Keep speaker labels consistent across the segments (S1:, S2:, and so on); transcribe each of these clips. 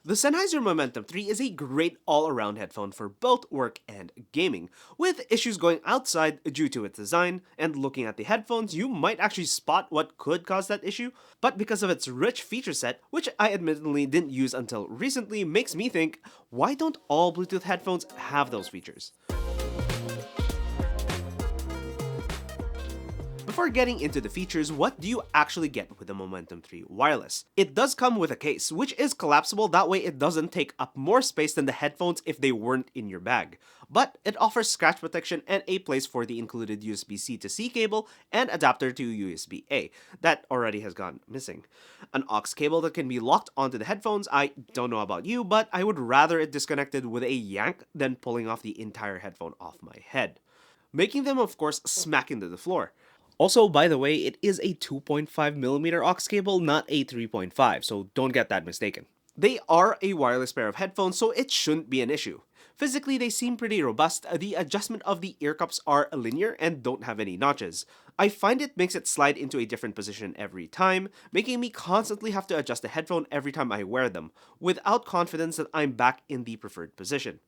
S1: The Sennheiser Momentum 3 is a great all-around headphone for both work and gaming, with issues going outside due to its design, and looking at the headphones you might actually spot what could cause that issue, but because of its rich feature set, which I admittedly didn't use until recently, makes me think, why don't all Bluetooth headphones have those features? Before getting into the features, what do you actually get with the Momentum 3 wireless? It does come with a case, which is collapsible, that way it doesn't take up more space than the headphones if they weren't in your bag. But it offers scratch protection and a place for the included USB-C to C cable and adapter to USB-A. That already has gone missing. An aux cable that can be locked onto the headphones. I don't know about you, but I would rather it disconnected with a yank than pulling off the entire headphone off my head, making them of course smack into the floor. Also, by the way, it is a 2.5mm aux cable, not a 3.5, so don't get that mistaken. They are a wireless pair of headphones, so it shouldn't be an issue. Physically, they seem pretty robust. The adjustment of the ear cups are linear and don't have any notches. I find it makes it slide into a different position every time, making me constantly have to adjust the headphone every time I wear them, without confidence that I'm back in the preferred position.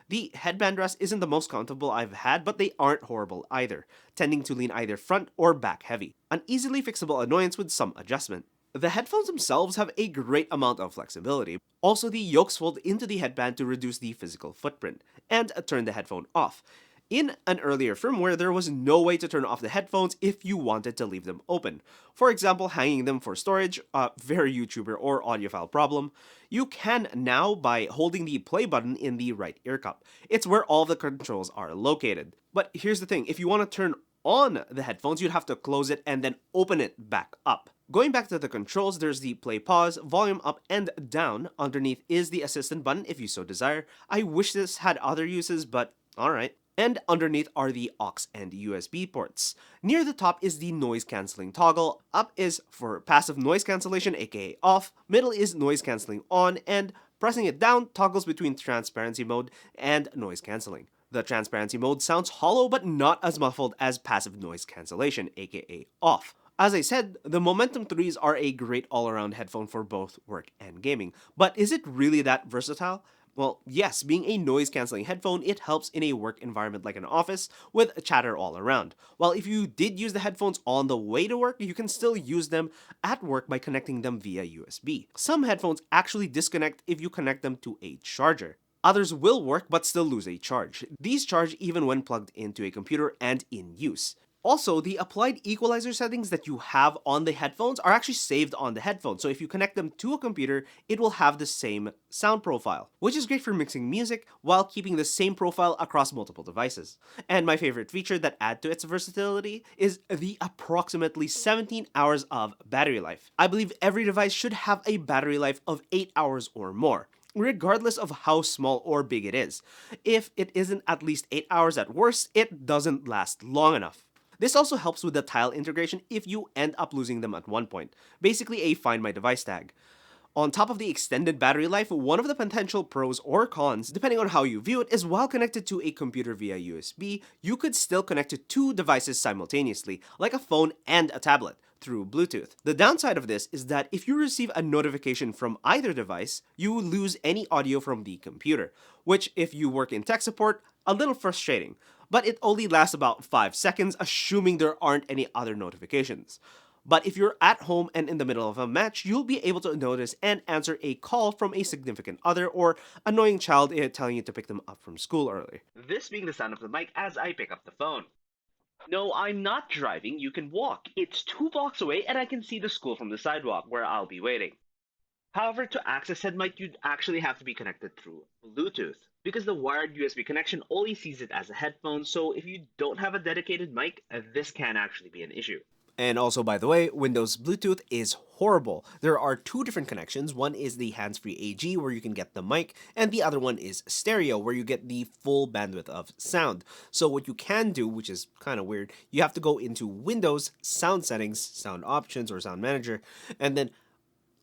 S1: The headband rest isn't the most comfortable I've had, but they aren't horrible either, tending to lean either front or back heavy, an easily fixable annoyance with some adjustment. The headphones themselves have a great amount of flexibility. Also, the yokes fold into the headband to reduce the physical footprint, and turn the headphone off. In an earlier firmware, there was no way to turn off the headphones if you wanted to leave them open. For example, hanging them for storage, a very YouTuber or audiophile problem. You can now by holding the play button in the right ear cup. It's where all the controls are located. But here's the thing, if you want to turn on the headphones, you'd have to close it and then open it back up. Going back to the controls, there's the play pause, volume up and down. Underneath is the assistant button if you so desire. I wish this had other uses, but alright. And underneath are the aux and USB ports. Near the top is the noise cancelling toggle. Up is for passive noise cancellation, aka off. Middle is noise cancelling on, and pressing it down toggles between transparency mode and noise cancelling. The transparency mode sounds hollow but not as muffled as passive noise cancellation, aka off. As I said, the Momentum 3s are a great all-around headphone for both work and gaming, but is it really that versatile? Well, yes, being a noise-canceling headphone, it helps in a work environment like an office with chatter all around. While if you did use the headphones on the way to work, you can still use them at work by connecting them via USB. Some headphones actually disconnect if you connect them to a charger. Others will work but still lose a charge. These charge even when plugged into a computer and in use. Also, the applied equalizer settings that you have on the headphones are actually saved on the headphones, so if you connect them to a computer, it will have the same sound profile, which is great for mixing music while keeping the same profile across multiple devices. And my favorite feature that add to its versatility is the approximately 17 hours of battery life. I believe every device should have a battery life of 8 hours or more, regardless of how small or big it is. If it isn't at least 8 hours at worst, it doesn't last long enough. This also helps with the tile integration if you end up losing them at one point, basically a find my device tag. On top of the extended battery life, one of the potential pros or cons, depending on how you view it, is while connected to a computer via USB, you could still connect to two devices simultaneously, like a phone and a tablet, through Bluetooth. The downside of this is that if you receive a notification from either device, you lose any audio from the computer, which if you work in tech support, a little frustrating, but it only lasts about 5 seconds assuming there aren't any other notifications. But if you're at home and in the middle of a match, you'll be able to notice and answer a call from a significant other or annoying child telling you to pick them up from school early. This being the sound of the mic as I pick up the phone. No, I'm not driving, you can walk. It's 2 blocks away and I can see the school from the sidewalk where I'll be waiting. However, to access said mic, you'd actually have to be connected through Bluetooth, because the wired USB connection only sees it as a headphone, so if you don't have a dedicated mic, this can actually be an issue. And also, by the way, Windows Bluetooth is horrible. There are two different connections. One is the hands-free AG, where you can get the mic, and the other one is stereo, where you get the full bandwidth of sound. So what you can do, which is kind of weird, you have to go into Windows, Sound Settings, Sound Options, or Sound Manager, and then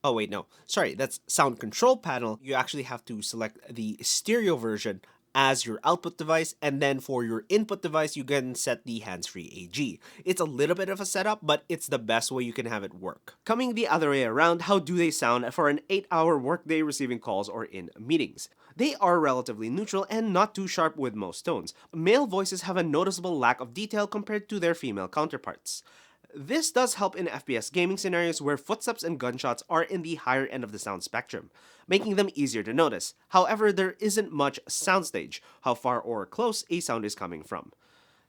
S1: oh wait, no. Sorry, that's sound control panel. You actually have to select the stereo version as your output device, and then for your input device, you can set the hands-free AG. It's a little bit of a setup, but it's the best way you can have it work. Coming the other way around, how do they sound for an 8-hour workday receiving calls or in meetings? They are relatively neutral and not too sharp with most tones. Male voices have a noticeable lack of detail compared to their female counterparts. This does help in FPS gaming scenarios where footsteps and gunshots are in the higher end of the sound spectrum, making them easier to notice. However, there isn't much soundstage, how far or close a sound is coming from.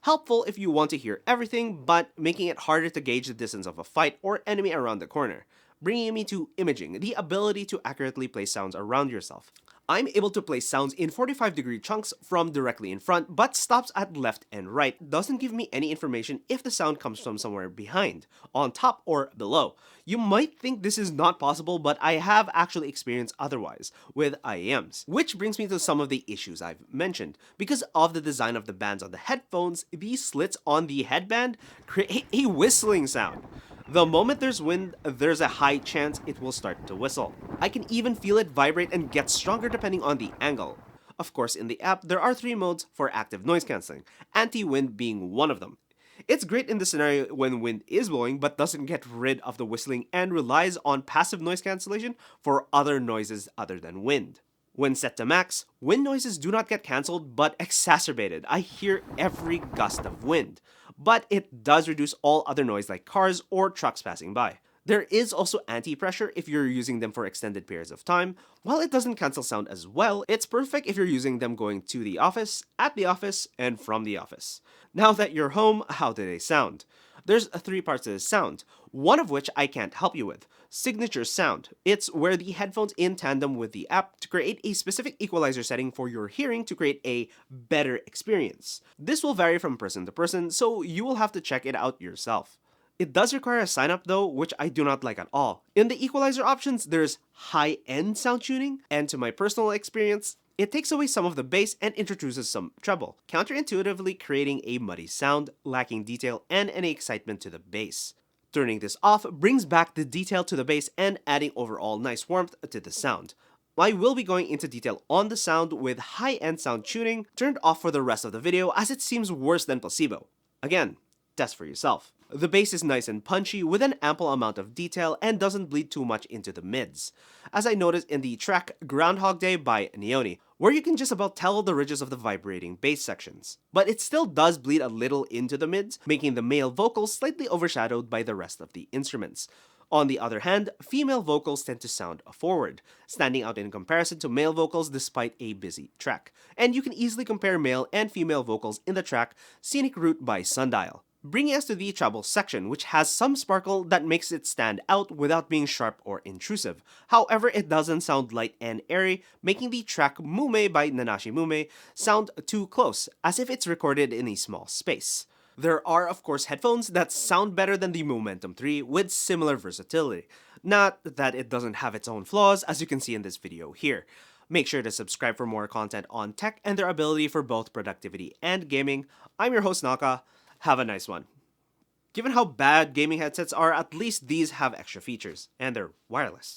S1: Helpful if you want to hear everything, but making it harder to gauge the distance of a fight or enemy around the corner. Bringing me to imaging, the ability to accurately place sounds around yourself. I'm able to place sounds in 45-degree chunks from directly in front, but stops at left and right. Doesn't give me any information if the sound comes from somewhere behind, on top, or below. You might think this is not possible, but I have actually experienced otherwise with IAMs. Which brings me to some of the issues I've mentioned. Because of the design of the bands on the headphones, these slits on the headband create a whistling sound. The moment there's wind, there's a high chance it will start to whistle. I can even feel it vibrate and get stronger depending on the angle. Of course, in the app, there are 3 modes for active noise cancelling, anti-wind being one of them. It's great in the scenario when wind is blowing but doesn't get rid of the whistling and relies on passive noise cancellation for other noises other than wind. When set to max, wind noises do not get cancelled but exacerbated. I hear every gust of wind, but it does reduce all other noise like cars or trucks passing by. There is also anti-pressure if you're using them for extended periods of time. While it doesn't cancel sound as well, it's perfect if you're using them going to the office, at the office, and from the office. Now that you're home, how do they sound? There's 3 parts to this sound, one of which I can't help you with. Signature sound. It's where the headphones in tandem with the app to create a specific equalizer setting for your hearing to create a better experience. This will vary from person to person, so you will have to check it out yourself. It does require a sign up though, which I do not like at all. In the equalizer options, there's high-end sound tuning, and to my personal experience, it takes away some of the bass and introduces some treble, counterintuitively creating a muddy sound, lacking detail and any excitement to the bass. Turning this off brings back the detail to the bass and adding overall nice warmth to the sound. I will be going into detail on the sound with high-end sound tuning turned off for the rest of the video as it seems worse than placebo. Again, test for yourself. The bass is nice and punchy with an ample amount of detail and doesn't bleed too much into the mids, as I noticed in the track Groundhog Day by Neoni, where you can just about tell the ridges of the vibrating bass sections. But it still does bleed a little into the mids, making the male vocals slightly overshadowed by the rest of the instruments. On the other hand, female vocals tend to sound forward, standing out in comparison to male vocals despite a busy track. And you can easily compare male and female vocals in the track Scenic Route by Sundial. Bringing us to the treble section, which has some sparkle that makes it stand out without being sharp or intrusive. However, it doesn't sound light and airy, making the track Mume by Nanashi Mume sound too close, as if it's recorded in a small space. There are, of course, headphones that sound better than the Momentum 3 with similar versatility. Not that it doesn't have its own flaws, as you can see in this video here. Make sure to subscribe for more content on tech and their ability for both productivity and gaming. I'm your host Naka. Have a nice one. Given how bad gaming headsets are, at least these have extra features, and they're wireless.